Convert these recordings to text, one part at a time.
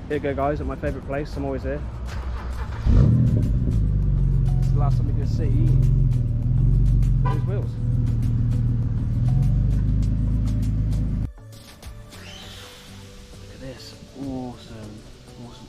Here you go guys, at my favourite place, I'm always here. It's the last time we're going to see those wheels. Look at this, awesome, awesome.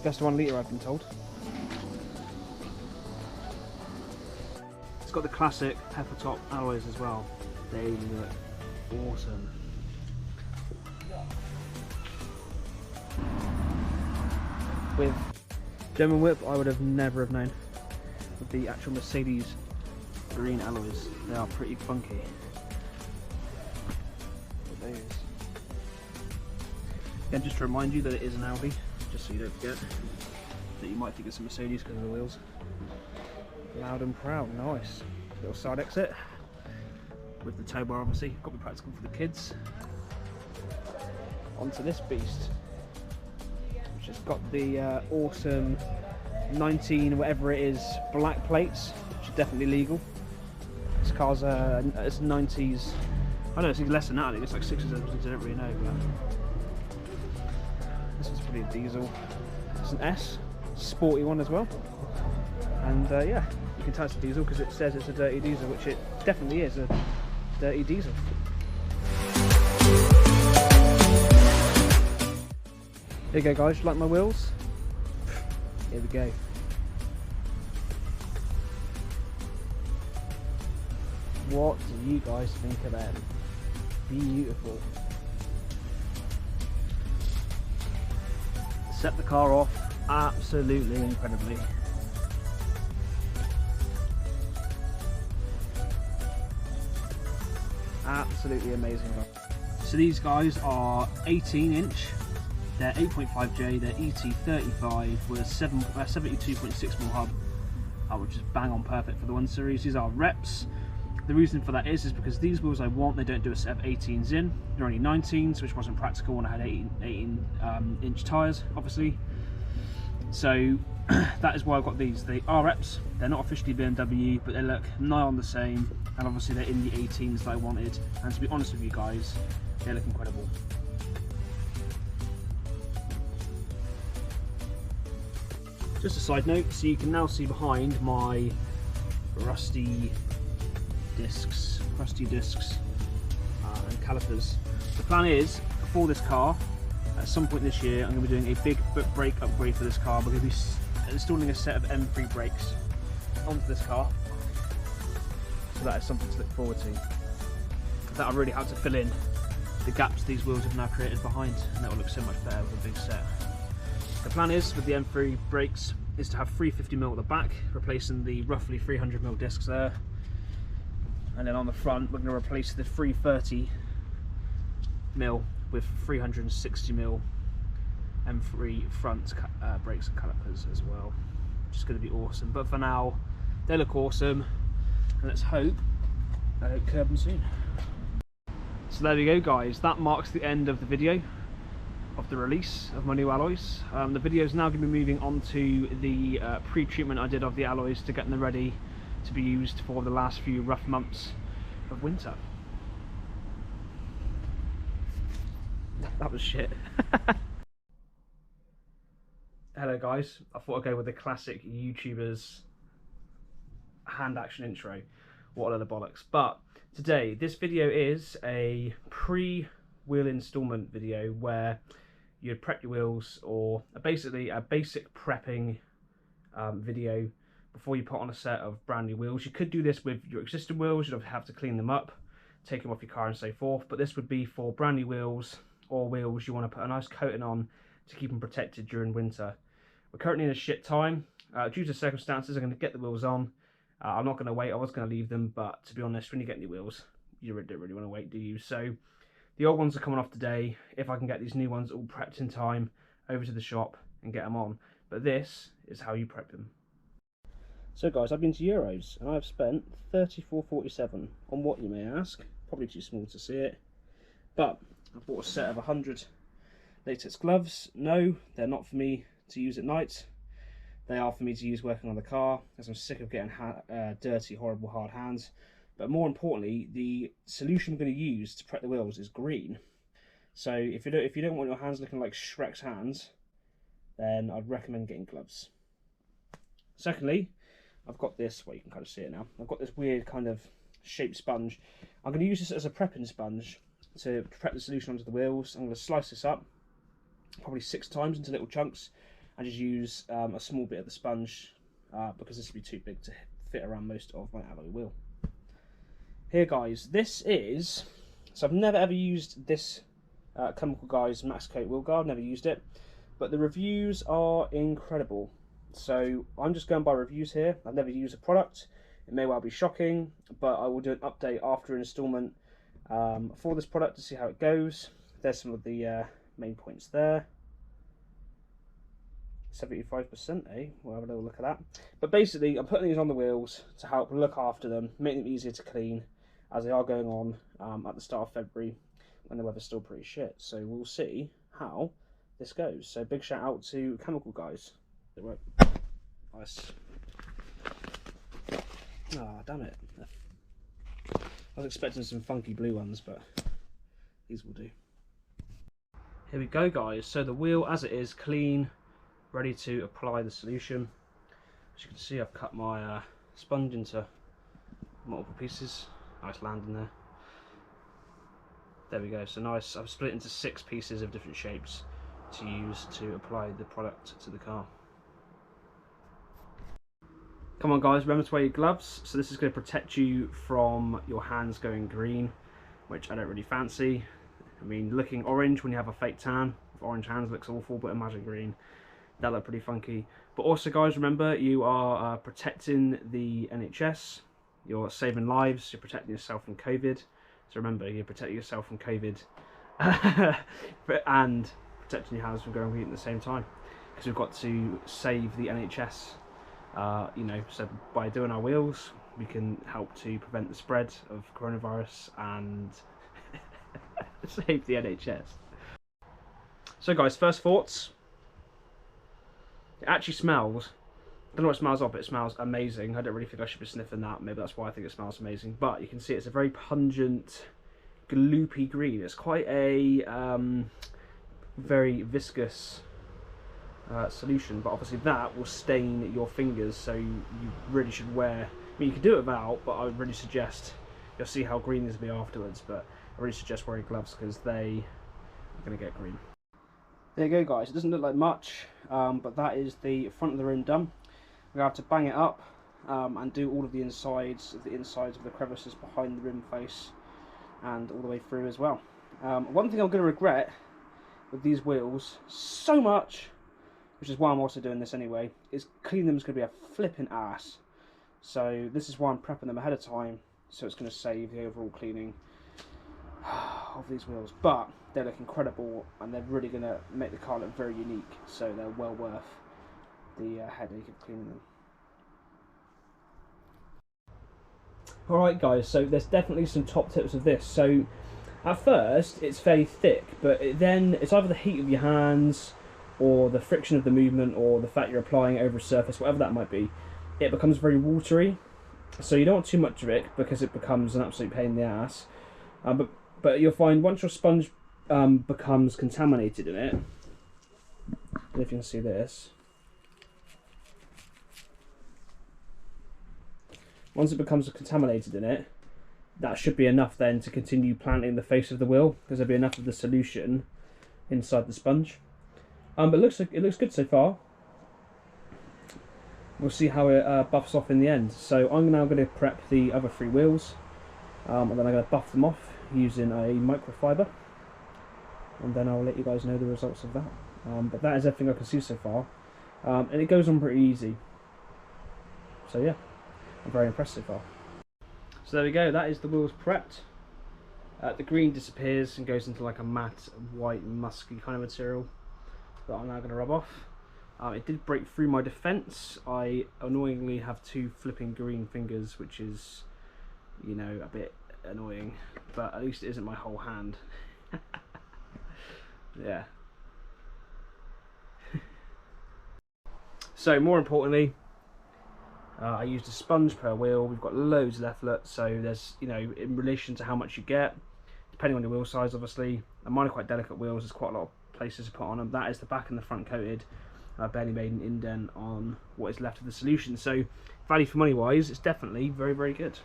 Best 1 litre I've been told. It's got the classic pepper top alloys as well. They look awesome. With German whip, I would have never have known. With the actual Mercedes green alloys, they are pretty funky. Those. Again, just to remind you that it is an Audi, just so you don't forget that you might think it's a Mercedes because of the wheels. Loud and proud, nice. Little side exit with the tow bar, obviously. Got to be practical for the kids. Onto this beast, which has got the awesome 19 whatever it is black plates, which are definitely legal. This car's it's 90s. I know it's less than that. I think it's like 6 or 7. I don't really know. But this one's probably a diesel. It's an S, sporty one as well. And yeah, you can tell it's a diesel because it says it's a dirty diesel, which it definitely is a dirty diesel. Here you go guys, you like my wheels? Here we go. What do you guys think of them? Beautiful. Set the car off absolutely incredibly. Absolutely amazing. So these guys are 18-inch. They're 8.5J, they're ET35 with a 72.6mm hub, which is bang on perfect for the 1 Series. These are reps. The reason for that is because these wheels I want, they don't do a set of 18s in. They're only 19s, which wasn't practical when I had 18-inch tyres, obviously. So that is why I've got these. They are reps, they're not officially BMW, but they look nigh on the same, and obviously they're in the 18s that I wanted. And to be honest with you guys, they look incredible. Just a side note, so you can now see behind my rusty discs and calipers. The plan is, for this car, at some point this year, I'm going to be doing a big brake upgrade for this car. We're going to be installing a set of M3 brakes onto this car. So that is something to look forward to. That'll really help to fill in the gaps these wheels have now created behind, and that will look so much better with a big set. The plan is, with the M3 brakes, is to have 350mm at the back, replacing the roughly 300mm discs there. And then on the front, we're going to replace the 330mm with 360mm M3 front brakes and calipers as well. Which is going to be awesome. But for now, they look awesome. And let's hope I don't curb them soon. So there we go guys, that marks the end of the video. Of the release of my new alloys. The video is now going to be moving on to the pre-treatment I did of the alloys to get them ready to be used for the last few rough months of winter. That was shit. Hello guys, I thought I'd go with the classic YouTubers hand action intro. What a load of bollocks. But today, this video is a pre-wheel installment video where you'd prep your wheels, or basically a basic prepping video before you put on a set of brand new wheels. You could do this with your existing wheels, you'd have to clean them up, take them off your car and so forth, but this would be for brand new wheels or wheels you want to put a nice coating on to keep them protected during winter. We're currently in a shit time. Due to circumstances, I'm going to get the wheels on. I'm not going to wait, I was going to leave them, but to be honest, when you get new wheels, you don't really want to wait, do you? So the old ones are coming off today. If I can get these new ones all prepped in time, over to the shop and get them on. But this is how you prep them. So guys, I've been to Euros and I've spent $34.47 on what, you may ask? Probably too small to see it. But I've bought a set of 100 latex gloves. No, they're not for me to use at night. They are for me to use working on the car, as I'm sick of getting dirty, horrible, hard hands. But more importantly, the solution I'm going to use to prep the wheels is green. So if you don't want your hands looking like Shrek's hands, then I'd recommend getting gloves. Secondly, I've got this, well, you can kind of see it now, I've got this weird kind of shaped sponge. I'm going to use this as a prepping sponge to prep the solution onto the wheels. I'm going to slice this up probably 6 times into little chunks and just use a small bit of the sponge because this would be too big to fit around most of my alloy wheel. Here guys, this is, so I've never ever used this Chemical Guys Max Coat wheel guard, never used it, but the reviews are incredible. So I'm just going by reviews here. I've never used a product. It may well be shocking, but I will do an update after installment for this product to see how it goes. There's some of the main points there. 75%, eh? We'll have a little look at that. But basically, I'm putting these on the wheels to help look after them, make them easier to clean as they are going on at the start of February when the weather's still pretty shit. So we'll see how this goes. So big shout out to Chemical Guys. It worked. Nice. Ah, damn it. I was expecting some funky blue ones, but these will do. Here we go guys, so the wheel as it is, clean, ready to apply the solution. As you can see, I've cut my sponge into multiple pieces. Nice landing there. There we go, so nice. I've split it into 6 pieces of different shapes to use to apply the product to the car. Come on guys, remember to wear your gloves. So this is going to protect you from your hands going green, which I don't really fancy. I mean, looking orange when you have a fake tan, with orange hands looks awful, but imagine green. That look pretty funky. But also guys, remember, you are protecting the NHS, you're saving lives, you're protecting yourself from COVID. So remember, you're protecting yourself from COVID and protecting your hands from going green at the same time. Because we've got to save the NHS. You know, so by doing our wheels, we can help to prevent the spread of coronavirus and save the NHS. So guys, first thoughts. It actually smells, I don't know what it smells of, but it smells amazing. I don't really think I should be sniffing that, maybe that's why I think it smells amazing. But you can see it's a very pungent, gloopy green. It's quite a very viscous solution, but obviously that will stain your fingers, so you really should wear, I mean you can do it without, but I would really suggest, you'll see how green this will be afterwards, but I really suggest wearing gloves because they are going to get green. There you go guys, it doesn't look like much, but that is the front of the rim done. We're going to have to bang it up and do all of the insides of the crevices behind the rim face and all the way through as well. One thing I'm going to regret with these wheels so much, which is why I'm also doing this anyway, is cleaning them is going to be a flipping ass. So this is why I'm prepping them ahead of time, so it's going to save the overall cleaning of these wheels. But they look incredible and they're really going to make the car look very unique, so they're well worth the headache of cleaning them. Alright guys, so there's definitely some top tips of this. So at first it's fairly thick, but then it's either the heat of your hands or the friction of the movement or the fact you're applying it over a surface, whatever that might be, it becomes very watery. So you don't want too much of it because it becomes an absolute pain in the ass. But you'll find once your sponge becomes contaminated in it, and if you can see this, once it becomes contaminated in it, that should be enough then to continue planting the face of the wheel, because there'll be enough of the solution inside the sponge. But it looks good so far. We'll see how it buffs off in the end. So I'm now going to prep the other 3 wheels, and then I'm going to buff them off using a microfiber, and then I'll let you guys know the results of that. But that is everything I can see so far, and it goes on pretty easy. So yeah, I'm very impressed so far. So there we go, that is the wheels prepped. The green disappears and goes into like a matte, white, musky kind of material that I'm now going to rub off. It did break through my defence. I annoyingly have 2 flipping green fingers, which is, you know, a bit annoying, but at least it isn't my whole hand. Yeah. So more importantly, I used a sponge per wheel. We've got loads of leaflet, so there's, you know, in relation to how much you get, depending on your wheel size obviously, and mine are quite delicate wheels, there's quite a lot of places to put on them. That is the back and the front coated. I barely made an indent on what is left of the solution, so value for money wise, it's definitely very, very good.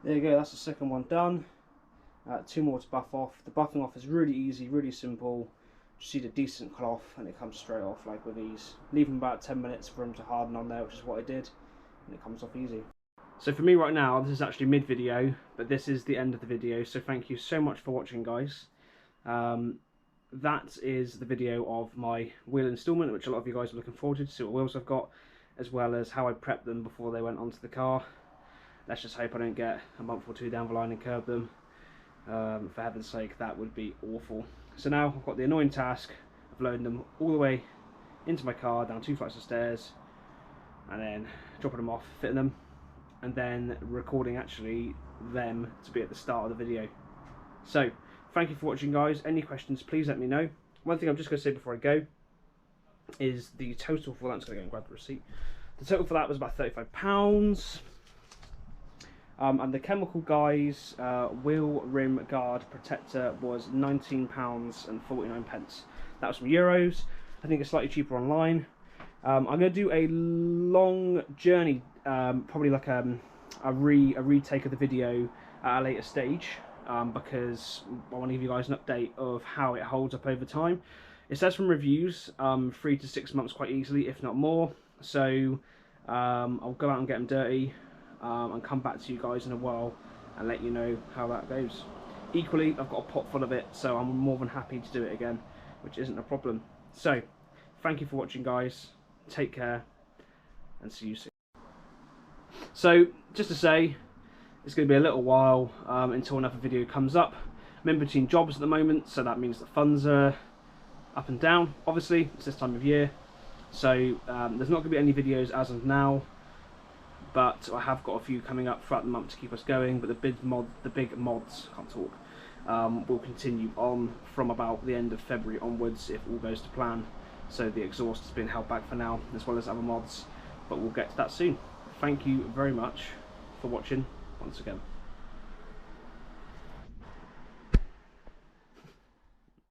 There you go, that's the second one done. 2 more to buff off. The buffing off is really easy, really simple. Just need a decent cloth and it comes straight off like with ease. Leave them about 10 minutes for them to harden on there, which is what I did, and it comes off easy. So for me right now, this is actually mid video, but this is the end of the video, so thank you so much for watching, guys. That is the video of my wheel instalment, which a lot of you guys are looking forward to see what wheels I've got, as well as how I prepped them before they went onto the car. Let's just hope I don't get a month or two down the line and curb them. For heaven's sake, that would be awful. So now I've got the annoying task of loading them all the way into my car, down 2 flights of stairs, and then dropping them off, fitting them, and then recording actually them to be at the start of the video. So thank you for watching, guys. Any questions, please let me know. One thing I'm just going to say before I go is the total for that. I'm just going to go and grab the receipt. The total for that was about £35. And the chemical guys wheel rim guard protector was £19.49. That was from Euros. I think it's slightly cheaper online. I'm going to do a long journey, probably like a retake of the video at a later stage, because I want to give you guys an update of how it holds up over time. It says from reviews 3 to 6 months quite easily, if not more. So I'll go out and get them dirty. And come back to you guys in a while and let you know how that goes. Equally, I've got a pot full of it, so I'm more than happy to do it again, which isn't a problem. So, thank you for watching, guys. Take care, and see you soon. So, just to say, it's going to be a little while until another video comes up. I'm in between jobs at the moment, so that means the funds are up and down. Obviously, it's this time of year, so there's not going to be any videos as of now. But I have got a few coming up throughout the month to keep us going. But the big mods, can't talk, will continue on from about the end of February onwards if all goes to plan. So the exhaust has been held back for now, as well as other mods. But we'll get to that soon. Thank you very much for watching once again.